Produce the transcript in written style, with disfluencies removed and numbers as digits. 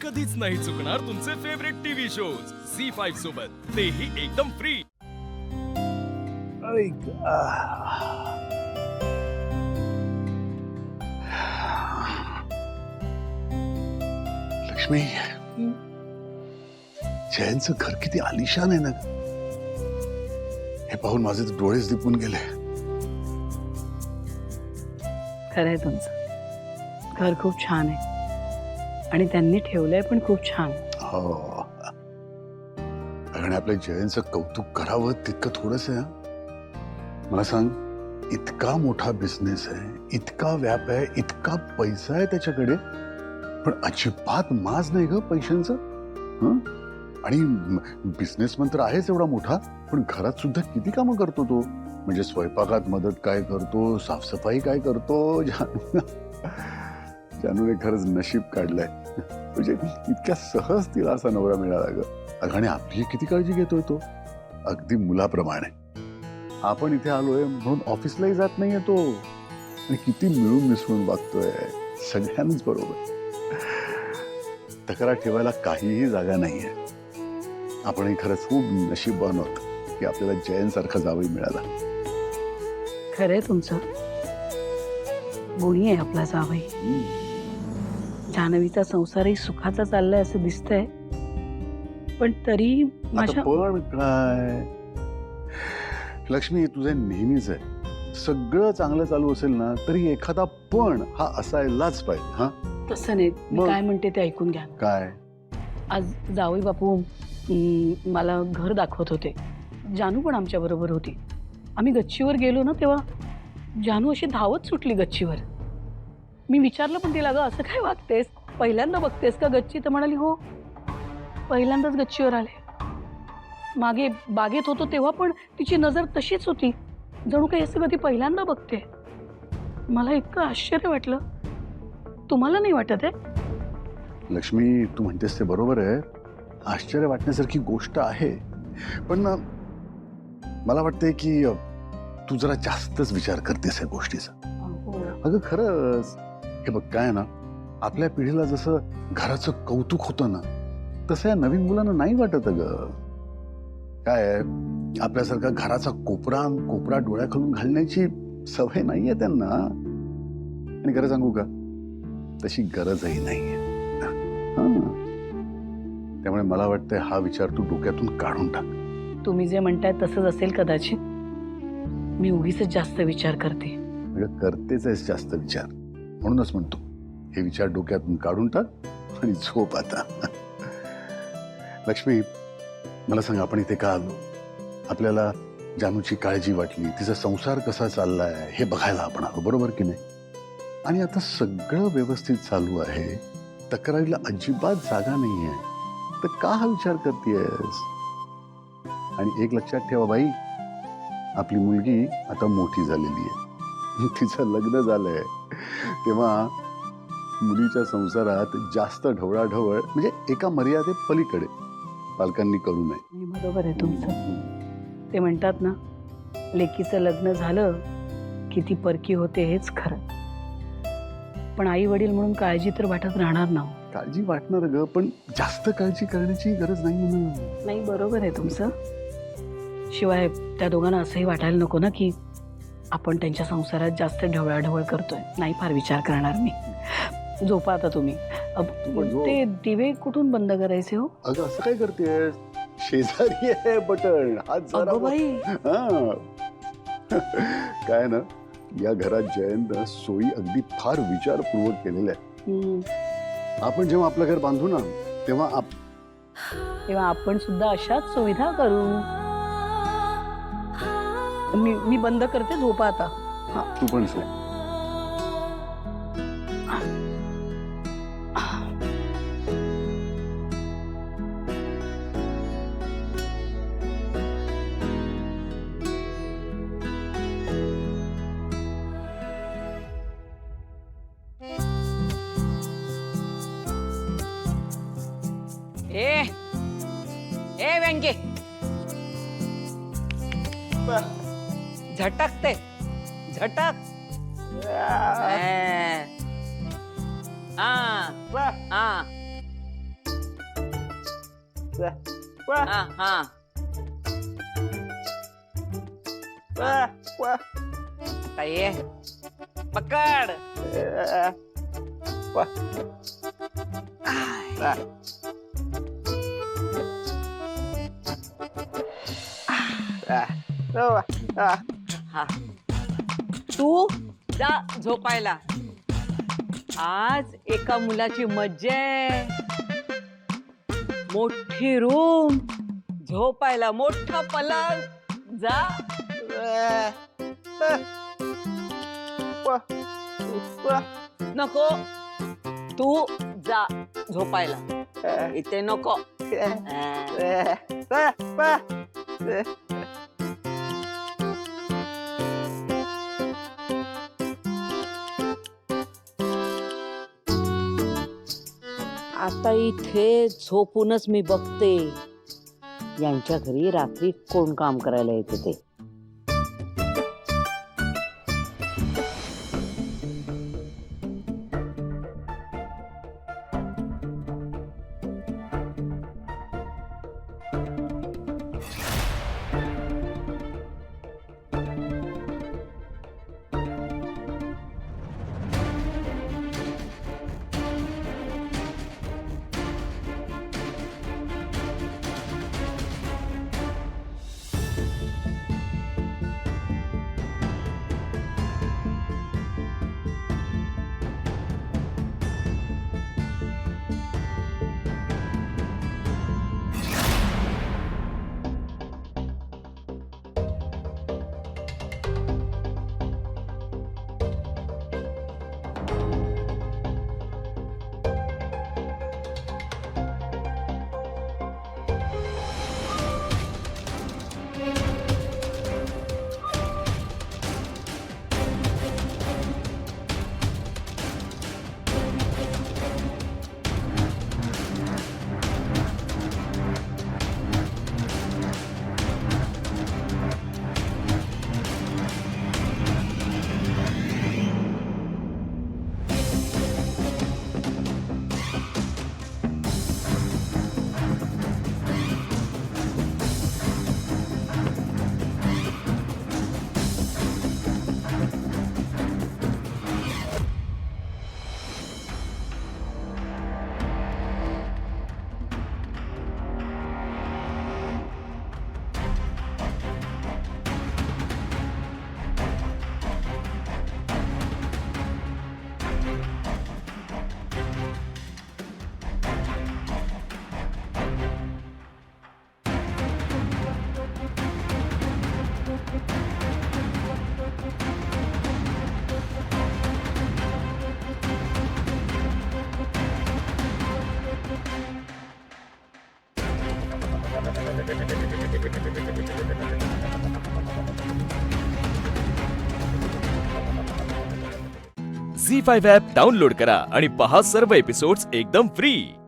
कधीच नाही चुकणार तुमचे फेवरेट टीव्ही शोज झी5 सोबत, तेही एकदम फ्री। लक्ष्मी, जयंतचं घर किती आलिशान आहे ना। हे पाहून माझे तर डोळेच दिपून गेले। खरंय तुमचं घर खूप छान आहे आणि त्यांनी ठेवलंय पण खूप छान। हो, आणि आपल्या जयंतचं कौतुक करावं तितकं थोडंच आहे। मला सांग, इतका मोठा बिझनेस आहे, इतका व्याप आहे, इतका पैसा आहे त्याच्याकडे, पण अजिबात माज नाही ग पैशांचं। आणि बिझनेसमॅन तर आहेच एवढा मोठा, पण घरात सुद्धा किती कामं करतो तो। म्हणजे स्वयंपाकात मदत काय करतो, साफसफाई काय करतो। जानूने खरंच नशीब काढलंय, म्हणजे इतक्या सहज तिला असा नवरा मिळाला ग। आणि आपली किती काळजी घेतोय तो, अगदी मुलाप्रमाणे। आपण इथे आलोय म्हणून ऑफिसलाही जात नाहीये तो, आणि किती मिळून मिसळून वागतोय सगळ्यांच बरोबर। तक्रार ठेवायला काहीही जागा नाहीये। आपणही खरंच खूप नशीबवान आहोत की आपल्याला जयंत सारखा जावई मिळाला। खरंय तुमचं, गुणी आहे आपला जावई। जान्हवीचा संसारही सुखाचा चाललाय असं दिसतंय, पण तरी माझ्या पण काय लक्ष्मी, तुझे नेहमीच आहे, सगळं चांगलं चालू असेल ना तरी एखादा पण हा असायलाच पाहिजे। हा, तसं नाही, मी काय म्हणते ते ऐकून घ्या। काय? आज जावई बापू मला घर दाखवत होते, जानू पण आमच्या बरोबर होती। आम्ही गच्चीवर गेलो ना तेव्हा जानू अशी धावत सुटली गच्चीवर। मी विचारलं पण तिला, ग असं काय वागतेस, पहिल्यांदा बघतेस का गच्ची? तर म्हणाली हो, पहिल्यांदाच गच्चीवर आले। मागे बागेत होतो तेव्हा पण तिची नजर तशीच होती, जणू काही असं कधी पहिल्यांदा बघते। मला इतकं आश्चर्य वाटलं, तुम्हाला नाही वाटत आहे? लक्ष्मी, तू म्हणतेस ते बरोबर आहे, आश्चर्य वाटण्यासारखी गोष्ट आहे, पण मला वाटतंय की तू जरा जास्तच विचार करतेस या गोष्टीचा। अगं खरंच, हे बघ काय ना, आपल्या पिढीला जसं घराचं कौतुक होतं ना, तसं या नवीन मुलांना नाही वाटत अगं। काय आहे, आपल्यासारखा घराचा कोपरा कोपरा डोळ्याखालून घालण्याची सवय नाहीये त्यांना। आणि खरं सांगू का, तशी गरजही नाहीये। त्यामुळे मला वाटतंय हा विचार तू डोक्यातून काढून टाक। तुम्ही जे म्हणताय तसंच असेल कदाचित, मी उगीच जास्त विचार करते। करतेच आहेस जास्त विचार, म्हणूनच म्हणतो हे विचार डोक्यातून काढून टाक आणि झोप आता। लक्ष्मी, मला सांग, आपण इथे का आलो? आपल्याला जानूची काळजी वाटली, तिचा संसार कसा चाललाय हे बघायला आपण आलो, बरोबर की नाही? आणि आता सगळं व्यवस्थित चालू आहे, तक्रारीला अजिबात जागा नाहीये, तर का हा विचार करतेयस? आणि एक लक्षात ठेवा बाई, आपली मुलगी आता मोठी झालेली आहे, तिचं लग्न झालंय, तेव्हा मुलीच्या संसारात जास्त ढवळाढवळ म्हणजे एका मर्यादे पलीकडे पालकांनी करू नये। बरोबर आहे तुमचं, ते म्हणतात ना, लेकीचं लग्न झालं की ती परकी होते, हेच खरं। पण आई वडील म्हणून काळजी तर वाटत राहणार ना। काळजी वाटणार ग, पण जास्त काळजी करण्याची गरज नाही ना। नाही, बरोबर आहे तुमचं। शिवाय त्या दोघांना असंही वाटायला नको ना की आपण त्यांच्या संसारात जास्त ढवळाढवळ करतोय। नाही, फार विचार करणार मी। झोपा आता तुम्ही। ते दिवे कुठून बंद करायचे हो? अगं असं काय करतेस, शेजारी आहे बटन, हात जरा बाई। काय ना, या घरात जयंत सोयी अगदी फार विचारपूर्वक केलेल्या आहे। आपण जेव्हा आपलं घर बांधू ना, तेव्हा आपण सुद्धा अशाच सुविधा करू। मी बंद करते, झोपा आता। हा, तू पण सो। ए व्यंगे, झटकते झटक। हा हा हा आता ये पकड हा तू जा झोपायला. आज एका मुलाची मज्जा आहे. मोठी रूम, झोपायला मोठा पलंग. जा. नको, तू जा झोपायला. इथे नको. आता इथे झोपूनच मी बघते यांच्या घरी रात्री कोण काम करायला येते ते. झी5 ॲप डाउनलोड करा आणि पहा सर्व एपिसोड्स एकदम फ्री.